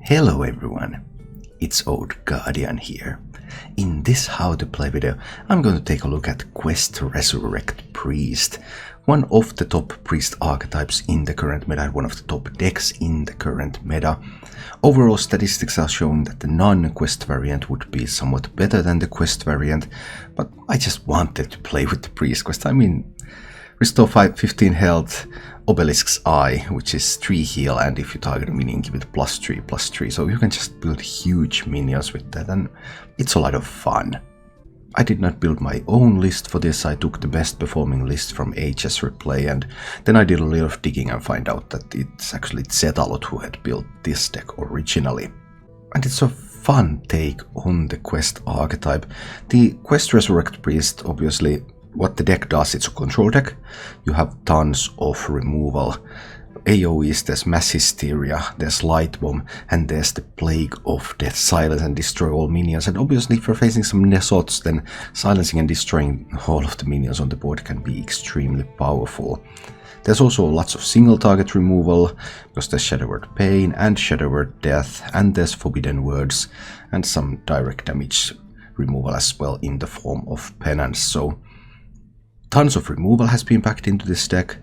Hello everyone, it's Old Guardian here. In this how to play video, I'm going to take a look at Quest Resurrect Priest, one of the top priest archetypes in the current meta, one of the top decks in the current meta. Overall statistics are showing that the non-quest variant would be somewhat better than the quest variant, but I just wanted to play with the priest quest. I mean, restore 15 health, Obelisk's Eye, which is 3 heal, and if you target a minion, give it +3/+3, so you can just build huge minions with that, and it's a lot of fun. I did not build my own list for this. I took the best performing list from HS Replay, and then I did a little of digging and find out that it's actually Zetalot who had built this deck originally. And it's a fun take on the quest archetype. The Quest Resurrect Priest, obviously, what the deck does, it's a control deck. You have tons of removal. AoEs, there's Mass Hysteria, there's Light Bomb, and there's the Plague of Death, silence and destroy all minions. And obviously if you're facing some Nesots, then silencing and destroying all of the minions on the board can be extremely powerful. There's also lots of single target removal, because there's Shadow Word Pain and Shadow Word Death, and there's Forbidden Words, and some direct damage removal as well in the form of Penance. So tons of removal has been packed into this deck.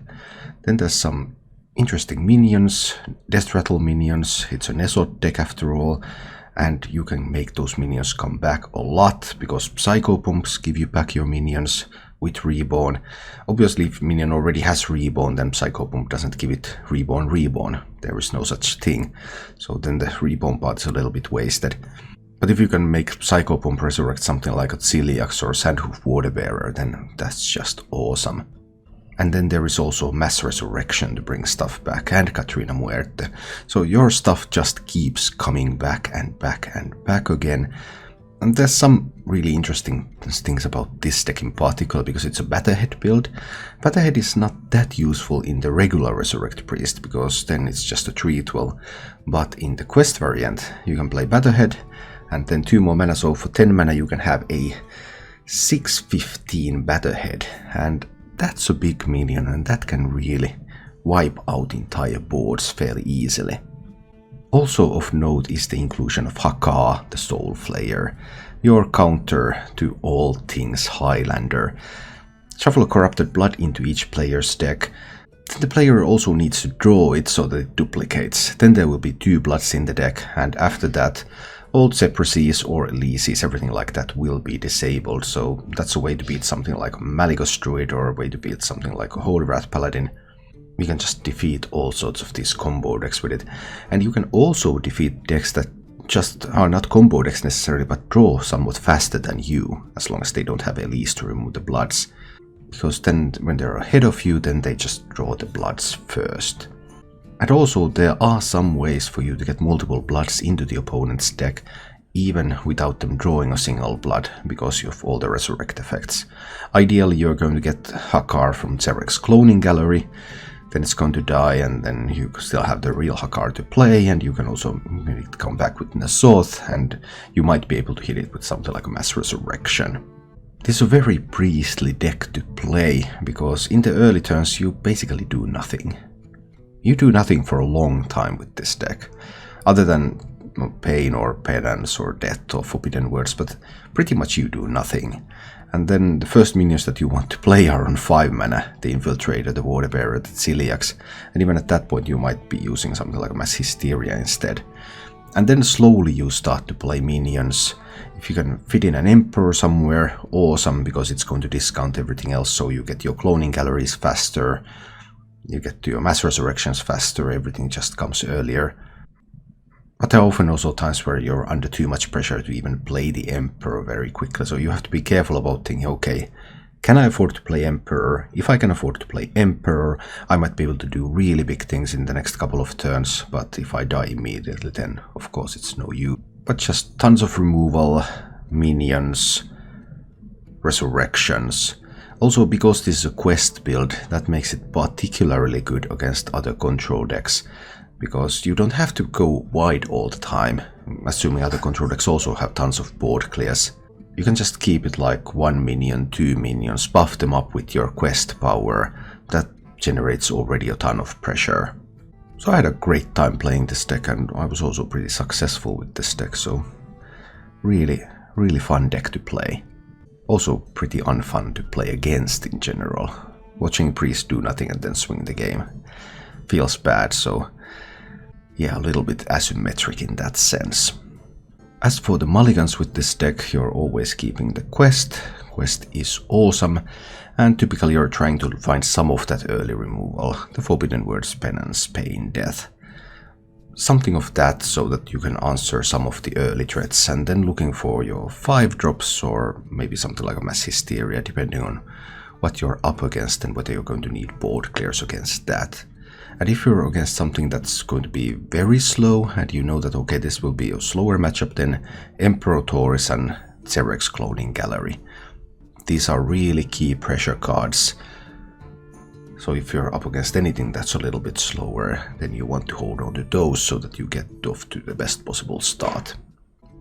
Then there's some interesting minions, Death Rattle minions. It's a Nesot deck after all, and you can make those minions come back a lot, because Psycho Pumps give you back your minions with Reborn. Obviously if minion already has Reborn, then Psycho Pump doesn't give it Reborn. There is no such thing. So then the Reborn part is a little bit wasted. But if you can make Psycho Pump resurrect something like a Celiax or Sandhoof Waterbearer, then that's just awesome. And then there is also Mass Resurrection to bring stuff back, and Katrina Muerte. So your stuff just keeps coming back and back and back again. And there's some really interesting things about this deck in particular, because it's a Batterhead build. Batterhead is not that useful in the regular Resurrect Priest, because then it's just a 3-12. But in the quest variant, you can play Batterhead, and then 2 more mana, so for 10 mana you can have a 6/15 Batterhead, and that's a big minion, and that can really wipe out entire boards fairly easily. Also of note is the inclusion of Hakar, the Soul Flayer, your counter to all things Highlander. Shuffle Corrupted Blood into each player's deck. The player also needs to draw it so that it duplicates. Then there will be 2 bloods in the deck, and after that Old Sepracies or Elysies, everything like that will be disabled, so that's a way to beat something like Malygos Druid, or a way to beat something like a Holy Wrath Paladin. You can just defeat all sorts of these combo decks with it. And you can also defeat decks that just are not combo decks necessarily, but draw somewhat faster than you, as long as they don't have Elise to remove the bloods. Because then when they're ahead of you, then they just draw the bloods first. And also there are some ways for you to get multiple bloods into the opponent's deck, even without them drawing a single blood, because you have all the resurrect effects. Ideally you're going to get Hakar from Zerek's Cloning Gallery, then it's going to die, and then you still have the real Hakar to play, and you can also maybe come back with Nesoth, and you might be able to hit it with something like a Mass Resurrection. This is a very priestly deck to play, because in the early turns you basically do nothing. You do nothing for a long time with this deck, other than Pain or Penance or Death or Forbidden Words, but pretty much you do nothing. And then the first minions that you want to play are on 5 mana, the Infiltrator, the Waterbearer, the Celiax, and even at that point you might be using something like a Mass Hysteria instead. And then slowly you start to play minions. If you can fit in an Emperor somewhere, awesome, because it's going to discount everything else, so you get your Cloning Galleries faster, you get to your Mass Resurrections faster, everything just comes earlier. But there are often also times where you're under too much pressure to even play the Emperor very quickly, so you have to be careful about thinking, okay, can I afford to play Emperor? If I can afford to play Emperor, I might be able to do really big things in the next couple of turns, but if I die immediately, then of course it's no use. But just tons of removal, minions, resurrections. Also, because this is a quest build, that makes it particularly good against other control decks, because you don't have to go wide all the time, assuming other control decks also have tons of board clears. You can just keep it like 1 minion, 2 minions, buff them up with your quest power. That generates already a ton of pressure. So I had a great time playing this deck, and I was also pretty successful with this deck, so really fun deck to play. Also pretty unfun to play against in general. Watching Priest do nothing and then swing the game feels bad, so yeah, a little bit asymmetric in that sense. As for the mulligans with this deck, you're always keeping the Quest. Quest is awesome, and typically you're trying to find some of that early removal, the Forbidden Words, Penance, Pain, Death. Something of that so that you can answer some of the early threats, and then looking for your 5-drops or maybe something like a Mass Hysteria, depending on what you're up against and whether you're going to need board clears against that. And if you're against something that's going to be very slow, and you know that okay, this will be a slower matchup, then Emperor Taurus and Zerek's Cloning Gallery. These are really key pressure cards. So if you're up against anything that's a little bit slower, then you want to hold on to those so that you get off to the best possible start.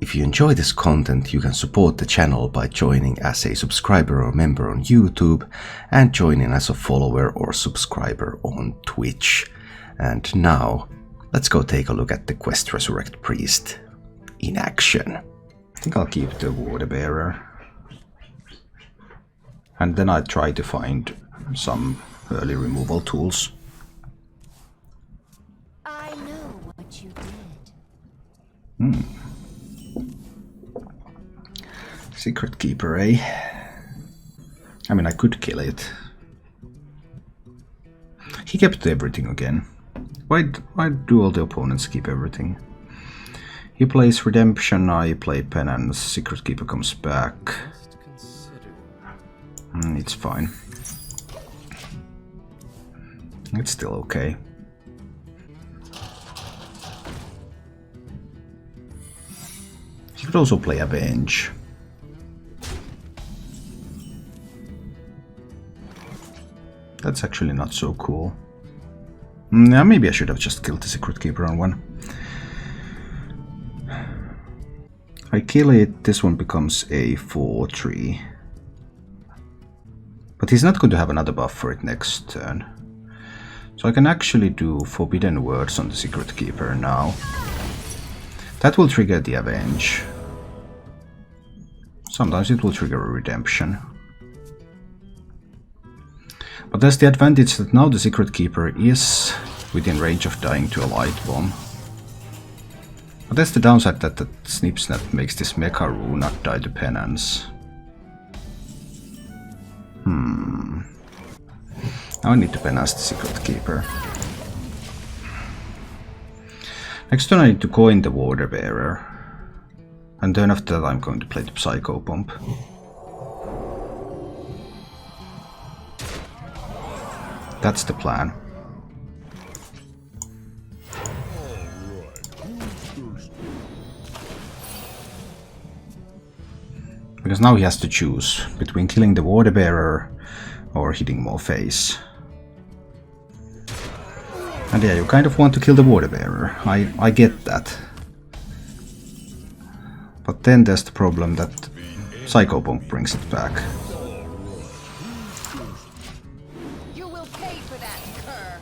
If you enjoy this content, you can support the channel by joining as a subscriber or member on YouTube and joining as a follower or subscriber on Twitch. And now, let's go take a look at the Quest Resurrect Priest in action. I think I'll keep the Water Bearer. And then I try to find some early removal tools. I know what you did. Secret Keeper, eh? I mean, I could kill it. He kept everything again. Why do all the opponents keep everything? He plays Redemption, I play Penance, Secret Keeper comes back. It's fine. It's still okay. He could also play Avenge. That's actually not so cool. Yeah, maybe I should have just killed the Secret Keeper on one. If I kill it, this one becomes a 4/3. But he's not going to have another buff for it next turn. So I can actually do Forbidden Words on the Secret Keeper now. That will trigger the Avenge. Sometimes it will trigger a Redemption. But there's the advantage that now the Secret Keeper is within range of dying to a Light Bomb. But there's the downside that the Snip Snap makes this Mecha Rune not die to Penance. Now I need to Penance the Secret Keeper. Next turn I need to coin the Water Bearer. And then after that I'm going to play the Psycho Bomb. That's the plan. Because now he has to choose between killing the Water Bearer or hitting more face. And yeah, you kind of want to kill the Water Bearer. I get that. But then there's the problem that Psycho Bomb brings it back. You will pay for that, cur.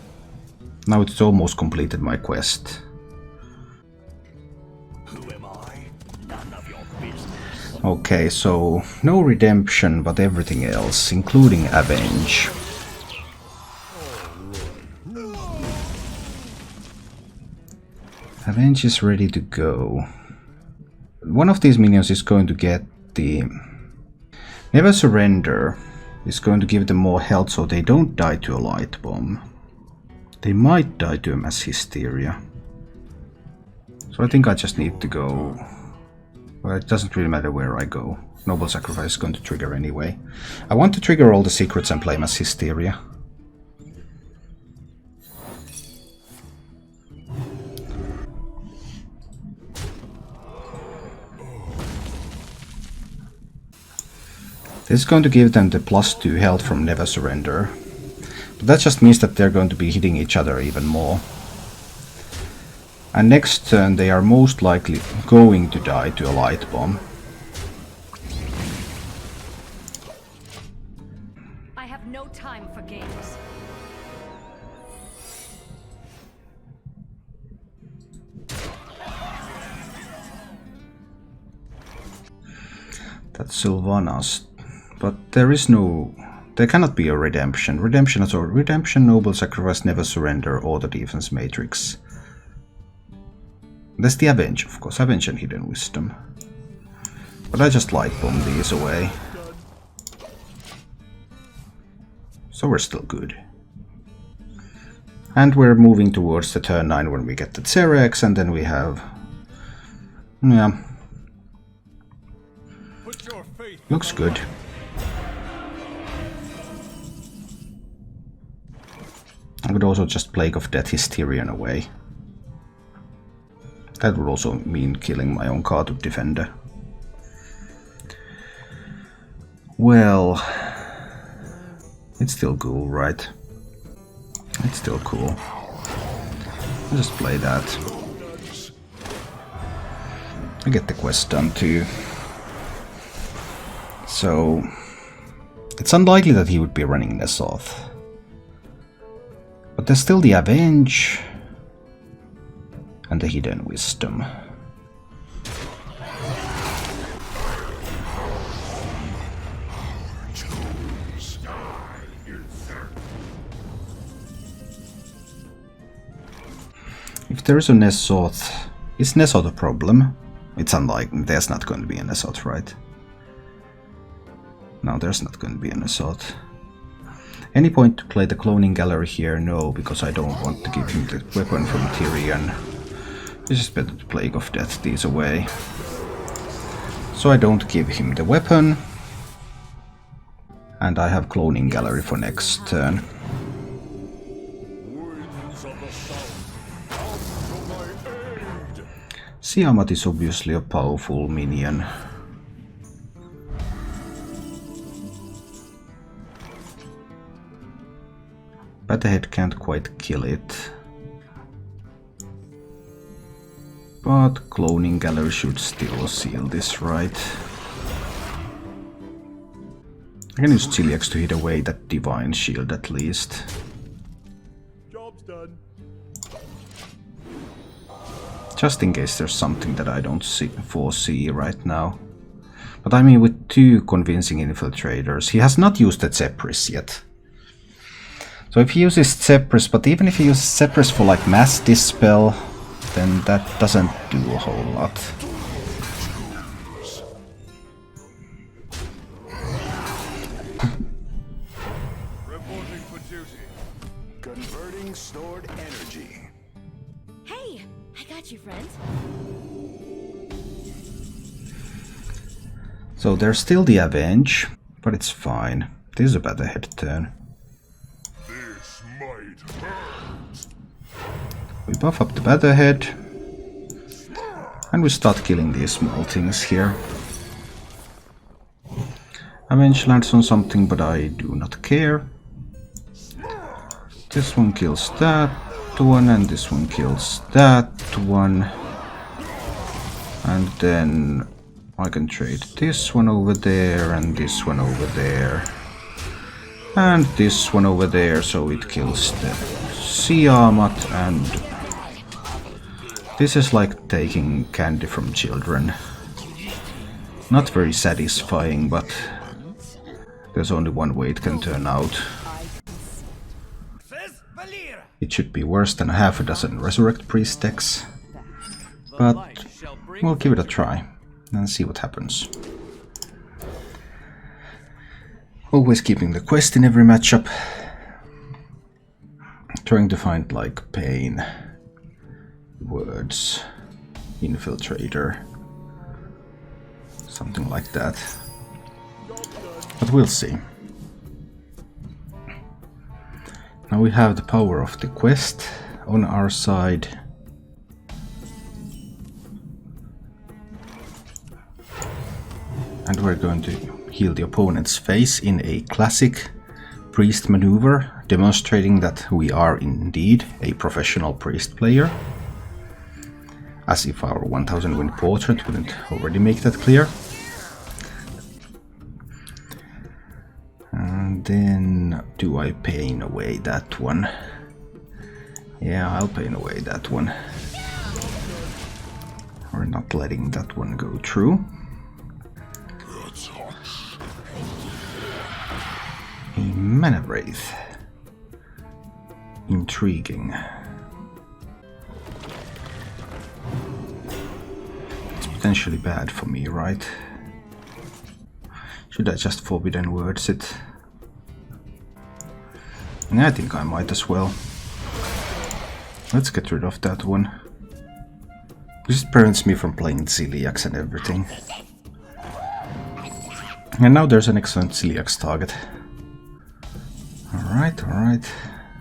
Now it's almost completed my quest. Who am I? None of your business. Okay, so no Redemption, but everything else, including Avenge. Avenge is ready to go. One of these minions is going to get the Never Surrender. Is going to give them more health so they don't die to a Light Bomb. They might die to a Mass Hysteria. So I think I just need to go. Well, it doesn't really matter where I go. Noble Sacrifice is going to trigger anyway. I want to trigger all the secrets and play Mass Hysteria. This is going to give them the +2 health from Never Surrender. But that just means that they're going to be hitting each other even more. And next turn they are most likely going to die to a Light Bomb. I have no time for games. That's Sylvanas. But there is no... There cannot be a redemption. Redemption at all. Redemption, noble sacrifice, never surrender, or the defense matrix. There's the Avenge, of course. Avenge and Hidden Wisdom. But I just light bomb these away. So we're still good. And we're moving towards the turn 9 when we get the Xerax, and then we have... Yeah. Looks good. I could also just Plague of Death Hysterian away. That would also mean killing my own card defender. Well... It's still cool, right? It's still cool. I'll just play that. I get the quest done too. So... It's unlikely that he would be running Nesoth. But there's still the Avenge and the Hidden Wisdom. If there is a Nesoth, is Nesoth a problem? It's unlikely. There's not going to be a Nesoth, right? No, there's not going to be a Nesoth. Any point to play the cloning gallery here? No, because I don't want to give him the weapon from Tyrion. This is better to Plague of Death these away. So I don't give him the weapon. And I have cloning gallery for next turn. Siamat is obviously a powerful minion. Battlehead can't quite kill it. But cloning gallery should still seal this, right? I can use Chiliax to hit away that divine shield at least. Job's done. Just in case there's something that I don't foresee right now. But I mean, with 2 convincing infiltrators, he has not used the Zepris yet. So if he uses Zepris, but even if he uses Zepris for like mass dispel, then that doesn't do a whole lot. Reporting for duty. Converting stored energy. Hey, I got you, friend. So there's still the Avenge, but it's fine. This is a Battlehead turn. This might hurt. We buff up the Battlehead, and we start killing these small things here. Avenge lands on something, but I do not care. This one kills that one, and this one kills that one. And then I can trade this one over there, and this one over there. And this one over there, so it kills the Siamat, and this is like taking candy from children. Not very satisfying, but there's only one way it can turn out. It should be worse than half a dozen Resurrect Priest decks, but we'll give it a try and see what happens. Always keeping the quest in every matchup. Trying to find like pain words, infiltrator, something like that. But we'll see. Now we have the power of the quest on our side. And we're going to heal the opponent's face in a classic priest maneuver, demonstrating that we are indeed a professional priest player. As if our 1000 win portrait wouldn't already make that clear. And then, do I pain away that one? Yeah, I'll pain away that one. We're not letting that one go through. Mana Wraith. Intriguing. It's potentially bad for me, right? Should I just Forbidden Words it? I think I might as well. Let's get rid of that one. This prevents me from playing Ziliax and everything. And now there's an excellent Ziliax target. Alright, alright.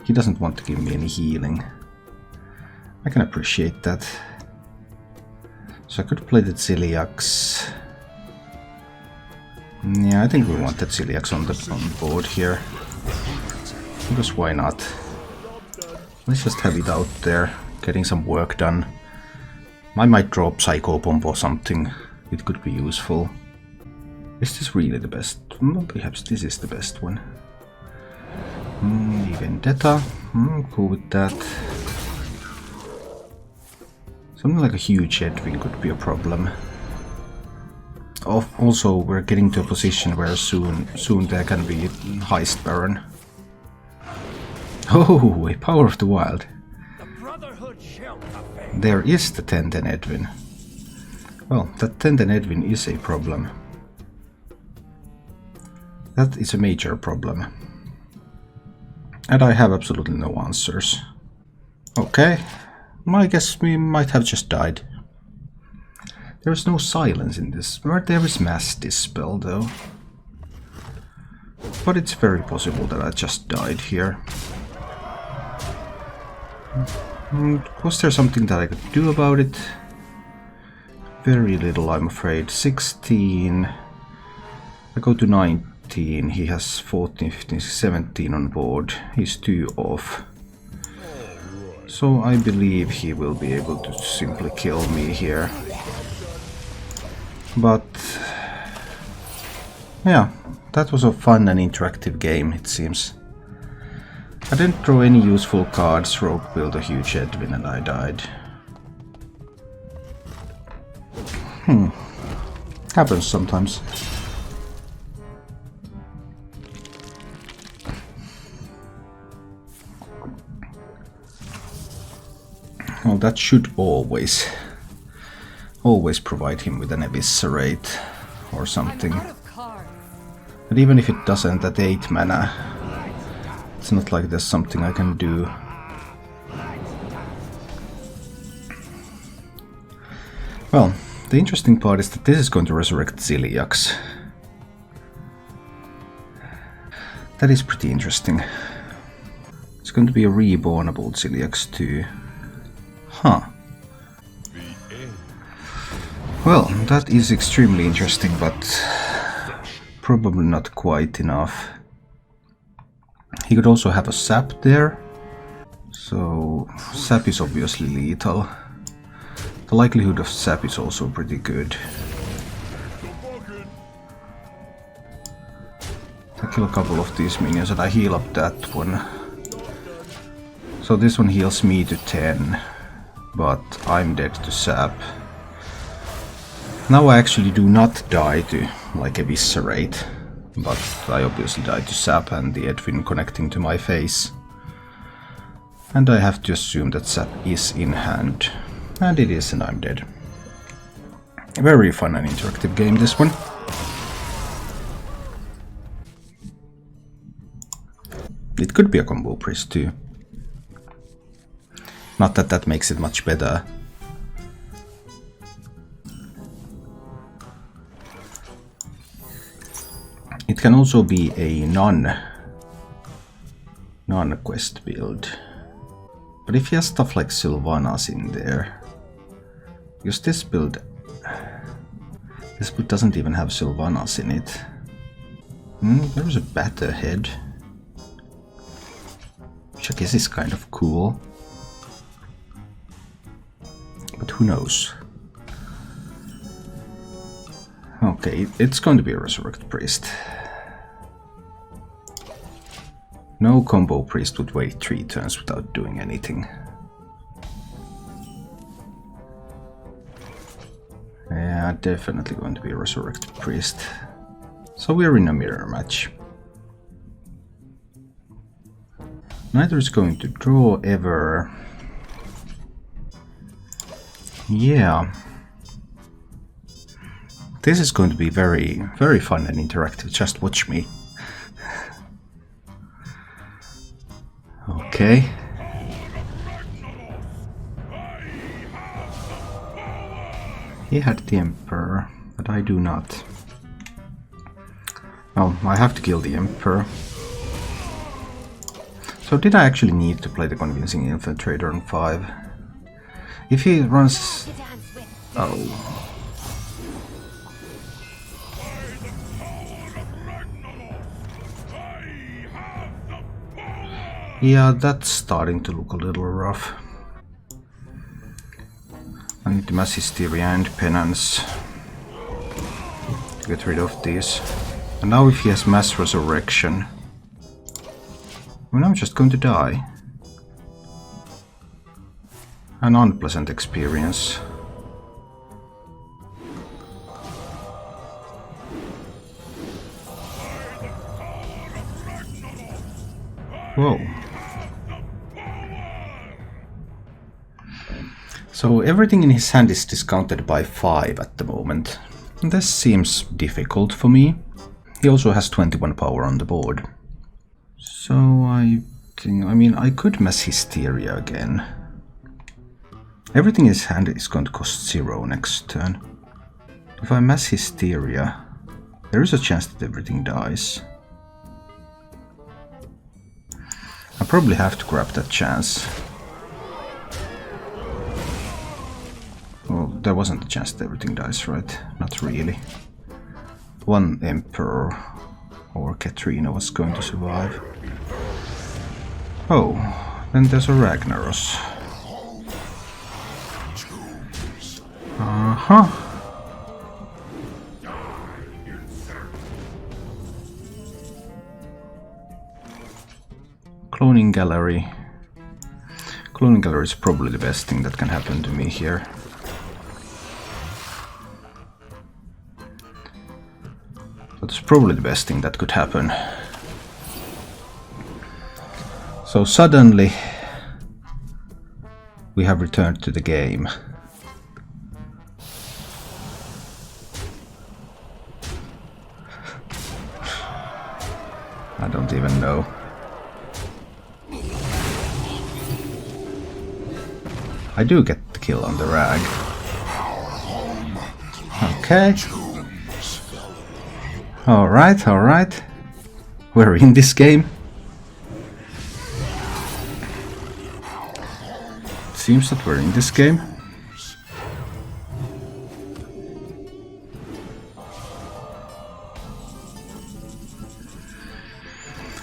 He doesn't want to give me any healing. I can appreciate that. So I could play the Ziliax. Yeah, I think we want that Ziliax on the board here. Because why not? Let's just have it out there, getting some work done. I might draw Psycho Bomb or something. It could be useful. Is this really the best? Perhaps this is the best one. Vendetta. Cool with that. Something like a huge Edwin could be a problem. Also, we're getting to a position where soon there can be Heist Baron. Oh, a Power of the Wild. There is the 10-10 Edwin. Well, that 10-10 Edwin is a problem. That is a major problem. And I have absolutely no answers. Okay, I guess we might have just died. There is no silence in this. There is Mass Dispel though. But it's very possible that I just died here. Was there something that I could do about it? Very little, I'm afraid. 16. I go to 19. He has 14, 15, 17 on board. He's 2 off. So I believe he will be able to simply kill me here. But yeah, that was a fun and interactive game, it seems. I didn't draw any useful cards. Rogue built a huge Edwin and I died. Happens sometimes. Well, that should always provide him with an Eviscerate or something. But even if it doesn't, at 8 mana, it's not like there's something I can do. Well, the interesting part is that this is going to resurrect Ziliax. That is pretty interesting. It's going to be a rebornable Ziliax too. Huh. Well, that is extremely interesting, but probably not quite enough. He could also have a sap there, so sap is obviously lethal. The likelihood of sap is also pretty good. I kill a couple of these minions and I heal up that one. So this one heals me to 10, but I'm dead to sap. Now I actually do not die to like Eviscerate, but I obviously died to sap and the Edwin connecting to my face. And I have to assume that sap is in hand. And it is, and I'm dead. A very fun and interactive game, this one. It could be a combo priest too. Not that that makes it much better. It can also be a non-quest build. But if you have stuff like Sylvanas in there, because this build doesn't even have Sylvanas in it. There's a bat ahead, which I guess is kind of cool. But who knows? Okay, it's going to be a Resurrect Priest. No combo priest would wait 3 turns without doing anything. Yeah, definitely going to be a Resurrect Priest. So we're in a mirror match. Neither is going to draw ever. Yeah. This is going to be very, very fun and interactive. Just watch me. Okay. He had the Emperor, but I do not. Oh, I have to kill the Emperor. So did I actually need to play the Convincing Infiltrator on 5? If he runs... Oh. Yeah, that's starting to look a little rough. I need to Mass Hysteria and Penance to get rid of these. And now if he has Mass Resurrection, well, I'm just going to die. An unpleasant experience. Whoa. So everything in his hand is discounted by 5 at the moment. This seems difficult for me. He also has 21 power on the board. So I think, I mean, I could Mass Hysteria again. Everything in his hand is going to cost 0 next turn. If I Mass Hysteria, there is a chance that everything dies. I probably have to grab that chance. Well, there wasn't a chance that everything dies, right? Not really. One Emperor or Katrina was going to survive. Oh, then there's a Ragnaros. Uh-huh. Cloning Gallery. Cloning Gallery is probably the best thing that can happen to me here. That's probably the best thing that could happen. So suddenly we have returned to the game. I don't even know. I do get the kill on the Rag. Okay. Alright, alright. We're in this game. It seems that we're in this game.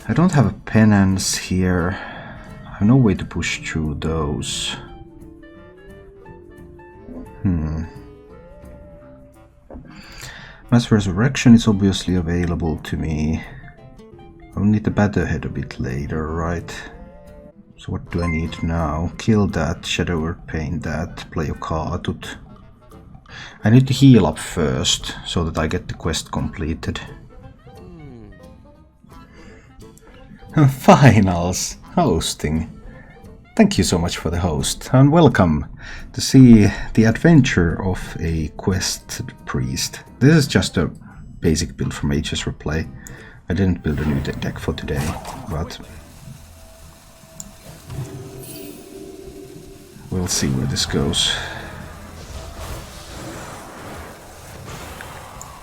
I don't have a penance here. I have no way to push through those. Mass Resurrection is obviously available to me. I'll need the Batterhead a bit later, right? So what do I need now? Kill that, Shadow Word Pain that, play a Kaatut. I need to heal up first, so that I get the quest completed. Finals! Hosting. Thank you so much for the host, and welcome to see the adventure of a Quest Priest. This is just a basic build from HS Replay. I didn't build a new deck for today, but we'll see where this goes.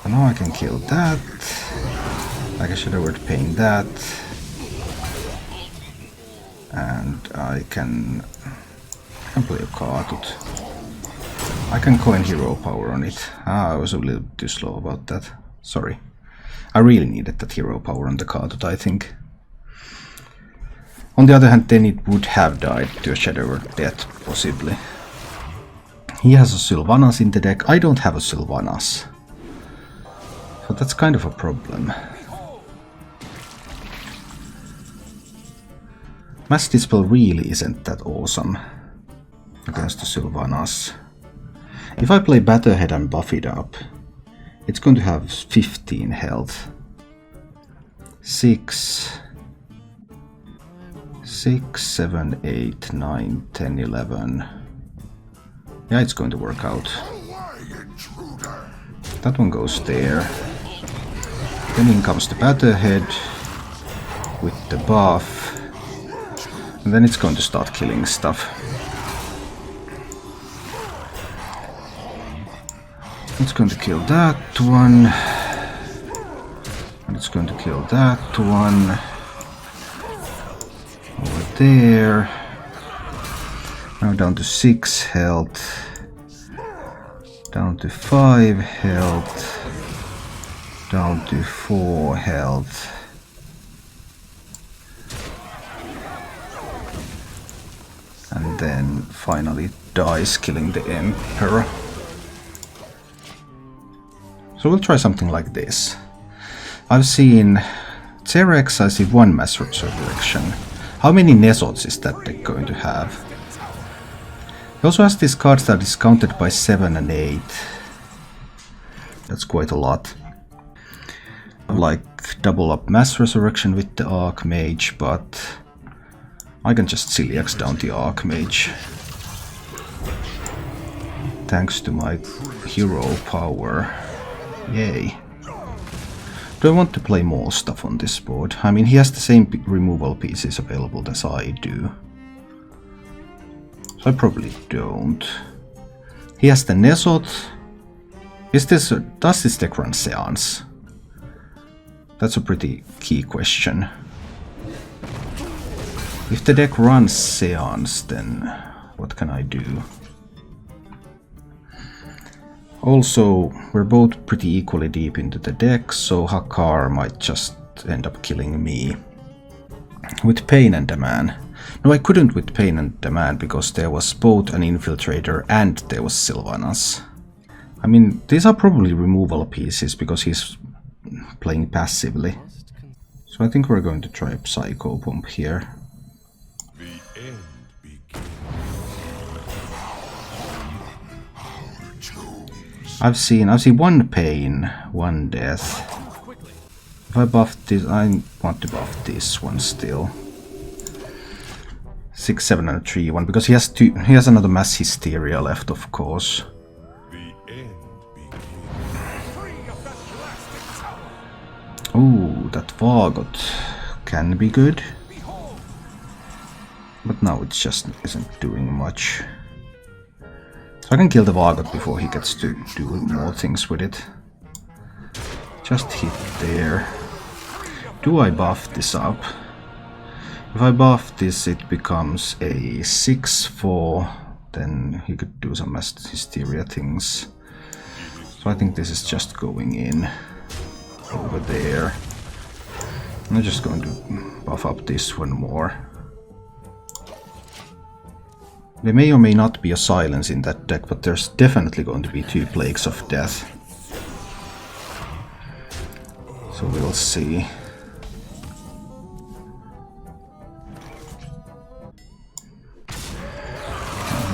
And now I can kill that. I should have Word Pain that. And I can play a Kaatut. I can coin hero power on it. I was a little too slow about that. Sorry. I really needed that hero power on the Kaatut, I think. On the other hand, then it would have died to a Shadow Word Death, possibly. He has a Sylvanas in the deck. I don't have a Sylvanas. So that's kind of a problem. Mass Dispel really isn't that awesome against the Sylvanas. If I play Batterhead and buff it up, it's going to have 15 health. 6, 6, 7, 8, 9, 10, 11. Yeah, it's going to work out. That one goes there. Then in comes the Batterhead with the buff. And then it's going to start killing stuff. It's going to kill that one. And it's going to kill that one. Over there. Now down to 6 health. Down to 5 health. Down to 4 health. And then finally dies, killing the Emperor. So we'll try something like this. I've seen Terex, I see 1 Mass Resurrection. How many Nesots is that deck going to have? He also has these cards that are discounted by 7 and 8. That's quite a lot. Like double up Mass Resurrection with the Archmage, but I can just Celiax down the Archmage. Thanks to my hero power. Yay. Do I want to play more stuff on this board? I mean, he has the same removal pieces available as I do. So I probably don't. He has the Nesot. Does this deck run Seance? That's a pretty key question. If the deck runs Seance, then what can I do? Also, we're both pretty equally deep into the deck, so Hakar might just end up killing me. With Pain and Demand. No, I couldn't with Pain and Demand because there was both an Infiltrator and there was Sylvanas. I mean, these are probably removal pieces because he's playing passively. So I think we're going to try a Psycho Pump here. I've seen 1 Pain, 1 Death. If I buff this, I want to buff this one still. 6, 7 and a 3, 1 because he has another Mass Hysteria left, of course. Ooh, that Vargot can be good. But now it just isn't doing much. So I can kill the Vargot before he gets to do more things with it. Just hit there. Do I buff this up? If I buff this, it becomes a 6/4. Then he could do some Mass Hysteria things. So I think this is just going in over there. I'm just going to buff up this one more. There may or may not be a silence in that deck, but there's definitely going to be 2 Plagues of Death. So we'll see.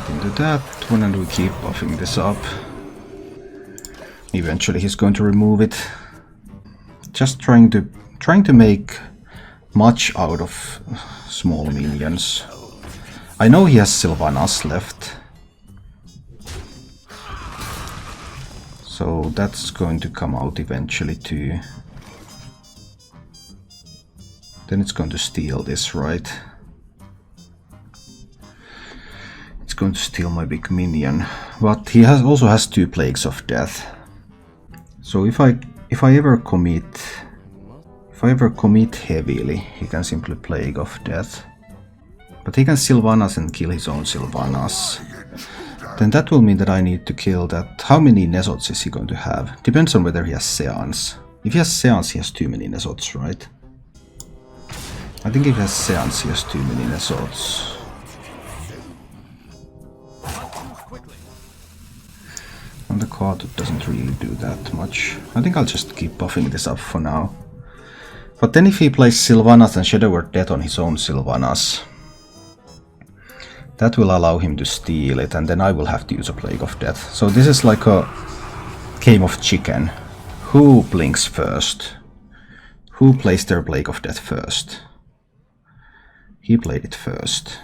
Into that one, and we keep buffing this up. Eventually he's going to remove it. Just trying to make much out of small minions. I know he has Sylvanas left. So that's going to come out eventually too. Then it's going to steal this, right? It's going to steal my big minion. But he also has 2 Plagues of Death. So if I ever commit heavily, he can simply Plague of Death. But he can Sylvanas and kill his own Sylvanas. Then that will mean that I need to kill that. How many Nesots is he going to have? Depends on whether he has Seance. If he has Seance, he has too many Nesots, right? I think if he has Seance, he has too many Nesots. And the card doesn't really do that much. I think I'll just keep buffing this up for now. But then if he plays Sylvanas and Shadow Word Death on his own Sylvanas, that will allow him to steal it, and then I will have to use a Plague of Death. So this is like a game of chicken. Who blinks first? Who plays their Plague of Death first? He played it first.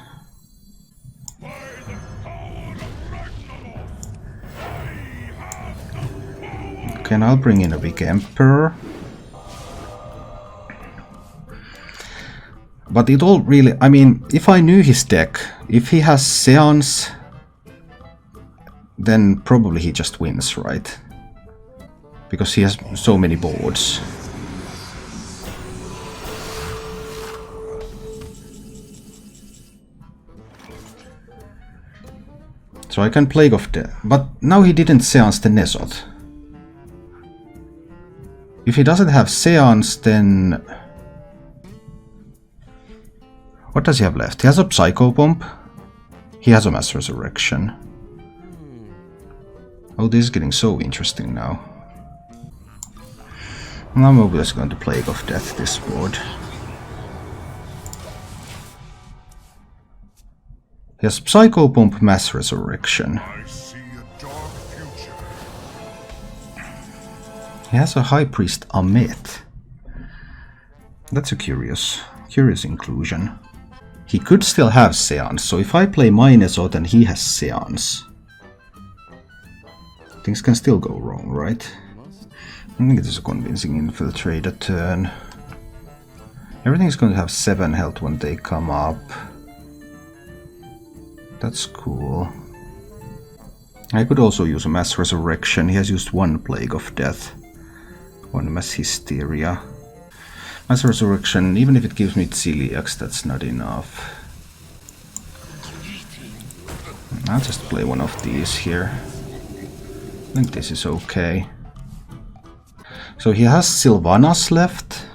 Okay, and I'll bring in a big Emperor. But it all really, I mean, if I knew his deck, if he has Seance, then probably he just wins, right? Because he has so many boards. So I can Plague of Death, but now he didn't Seance the Nezot. If he doesn't have Seance, then... What does he have left? He has a Psycho Bomb. He has a Mass Resurrection. Oh, this is getting so interesting now. I'm obviously going to Plague of Death this board. He has Psycho Bomb, Mass Resurrection. He has a High Priest Amet. That's a curious inclusion. He could still have Seance, so if I play my Nezot and he has Seance, things can still go wrong, right? I think it is a convincing Infiltrator turn. Everything's going to have 7 health when they come up. That's cool. I could also use a Mass Resurrection. He has used 1 Plague of Death. 1 Mass Hysteria. Mass Resurrection, even if it gives me Celiax, that's not enough. I'll just play one of these here. I think this is okay. So he has Sylvanas left.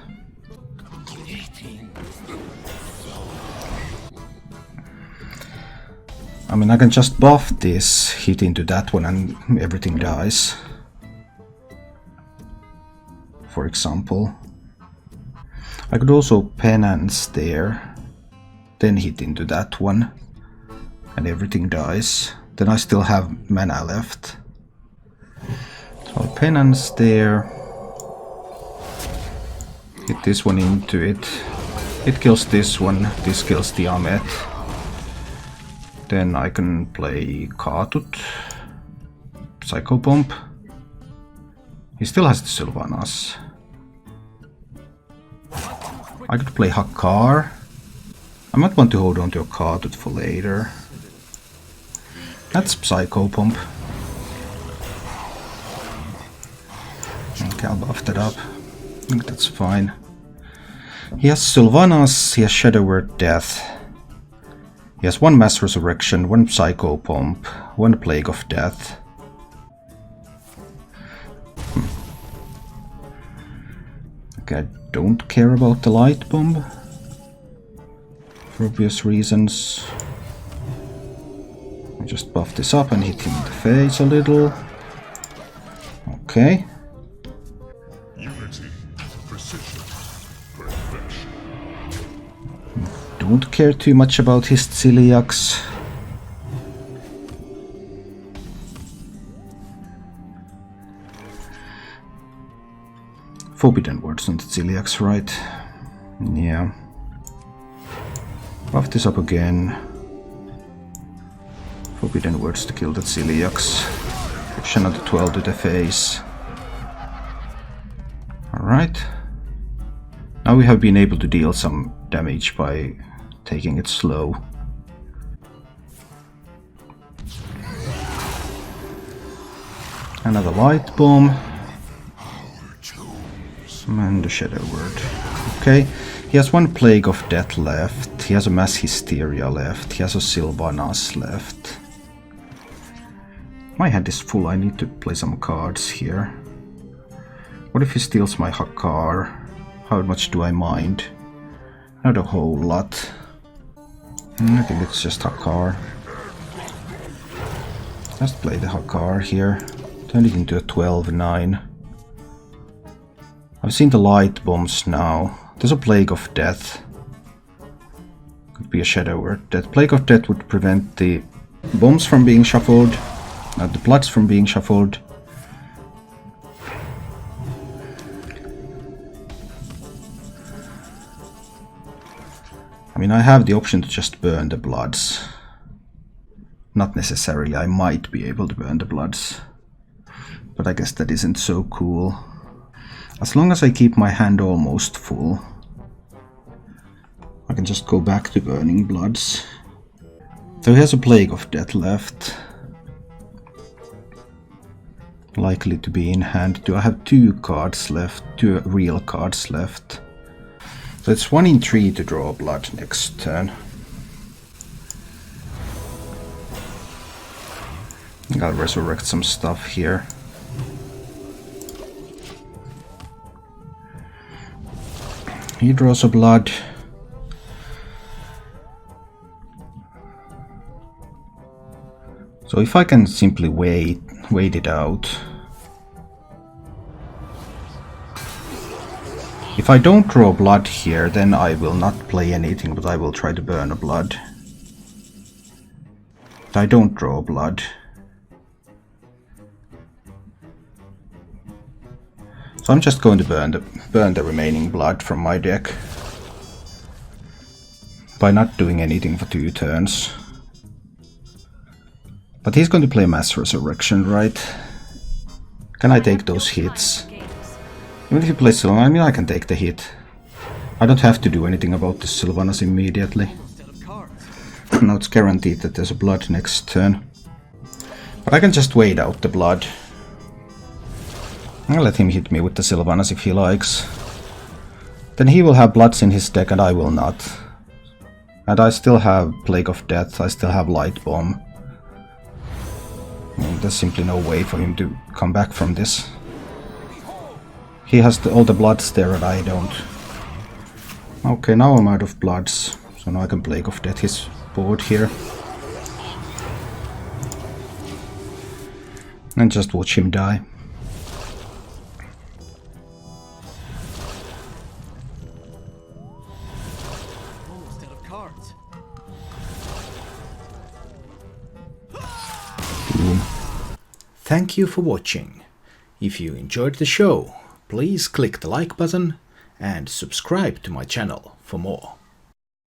I mean, I can just buff this, hit into that one, and everything dies. For example. I could also Penance there, then hit into that one, and everything dies. Then I still have mana left. So I'll Penance there, hit this one into it. It kills this one, this kills the Amet. Then I can play Katut, Psycho Bomb. He still has the Sylvanas. I could play Hakar. I might want to hold on to a Katut for later. That's Psycho Bomb. Okay, I'll buff that up. I think that's fine. He has Sylvanas, he has Shadow Word Death. He has 1 Mass Resurrection, 1 Psycho Bomb, 1 Plague of Death. Okay, I don't care about the Light Bomb. For obvious reasons. I just buff this up and hit him in the face a little. Okay. Unity, precision, perfection. Don't care too much about his Celiax. Forbidden Words on the Celiax, right? Yeah. Buff this up again. Forbidden Words to kill the Celiax. Action of the 12 to the face. Alright. Now we have been able to deal some damage by taking it slow. Another Light Bomb. And the Shadow Word. Okay, he has 1 Plague of Death left. He has a Mass Hysteria left. He has a Sylvanas left. My hand is full. I need to play some cards here. What if he steals my Hakar? How much do I mind? Not a whole lot. I think it's just Hakar. Just play the Hakar here. Turn it into a 12-9. I've seen the Light Bombs now. There's a Plague of Death. Could be a Shadow Word. That Plague of Death would prevent the bombs from being shuffled, not the bloods from being shuffled. I mean, mean, I have the option to just burn the bloods. Not necessarily, I might be able to burn the bloods. But I guess that isn't so cool. As long as I keep my hand almost full, I can just go back to burning bloods. So he has a Plague of Death left. Likely to be in hand. Do I have 2 cards left? 2 real cards left. So it's 1 in 3 to draw blood next turn. I'll resurrect some stuff here. He draws a blood. So if I can simply wait it out. If I don't draw blood here, then I will not play anything, but I will try to burn a blood. But I don't draw blood. So I'm just going to burn the remaining blood from my deck by not doing anything for 2 turns. But he's going to play Mass Resurrection, right? Can I take those hits? Even if he plays Sylvanas, I mean, I can take the hit. I don't have to do anything about the Sylvanas immediately. Now it's guaranteed that there's a blood next turn. But I can just wait out the blood. I'll let him hit me with the Sylvanas if he likes. Then he will have bloods in his deck and I will not. And I still have Plague of Death, I still have Light Bomb. There's simply no way for him to come back from this. He has all the bloods there and I don't. Okay, now I'm out of bloods. So now I can Plague of Death his board here. And just watch him die. Thank you for watching. If you enjoyed the show, please click the like button and subscribe to my channel for more.